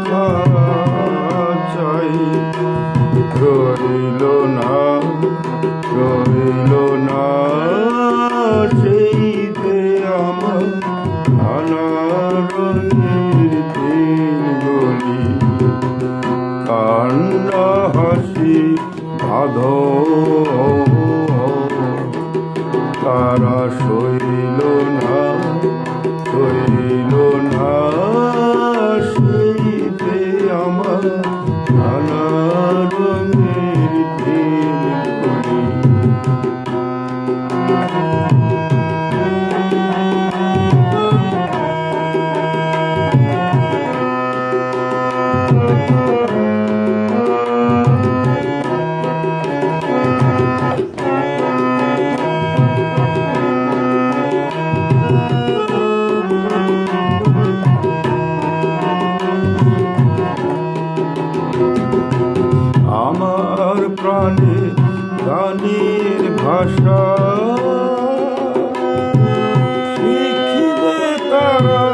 খাঁচাই রইল না সেই যে আমার নানা রঙের দিনগুলি কান্না হাসি বাঁধন তারা সইল না সেই যে আমার নানা রঙের দিনগুলি। আমার প্রাণে গানের ভাষা শিখিবে তারা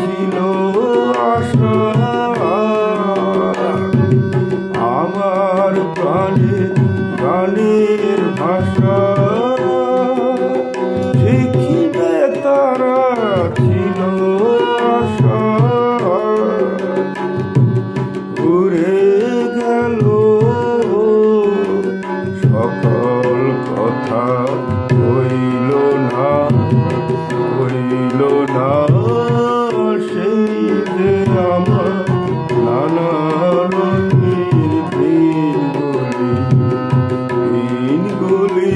ছিল আশা। আমার প্রাণে গানের ভাষা শিখিবে তারা ছিল আশা। ঘুরে গেল সকল কথা হইল না সেই যে আমার নানা রঙের দিনগুলি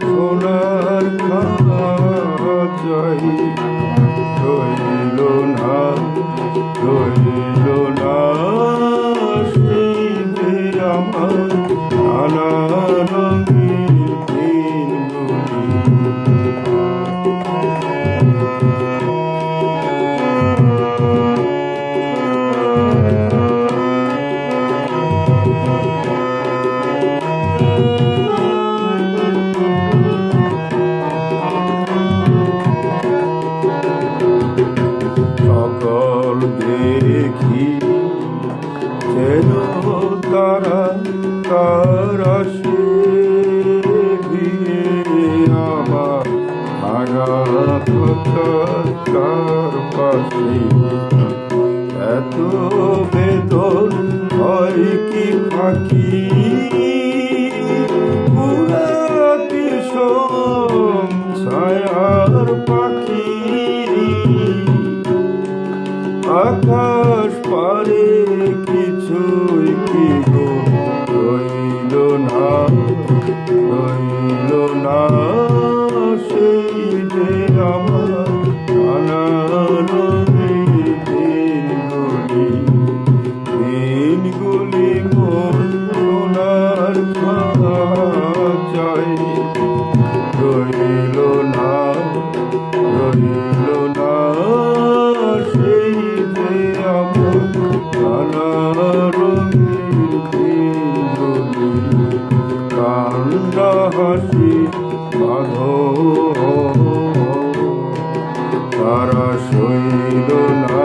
সোনার খাঁচাই রইল না সেই যে আমার নানা রঙের দিনগুলি। সকল দেখি যেন তারা সে আমার ভাঙা তার পাশে এত বেদন হয় কি ফাঁকি পুরাতি ছায়ার পাখি আকাশ পারে কিছুই কি গো রইল না সেই যে আমার নানা রঙের দিনগুলি সোনার খাঁচাই রইল না সেই যে আমার নানা রঙের দিনগুলি কান্না হাসি বাঁধন তারা সইল না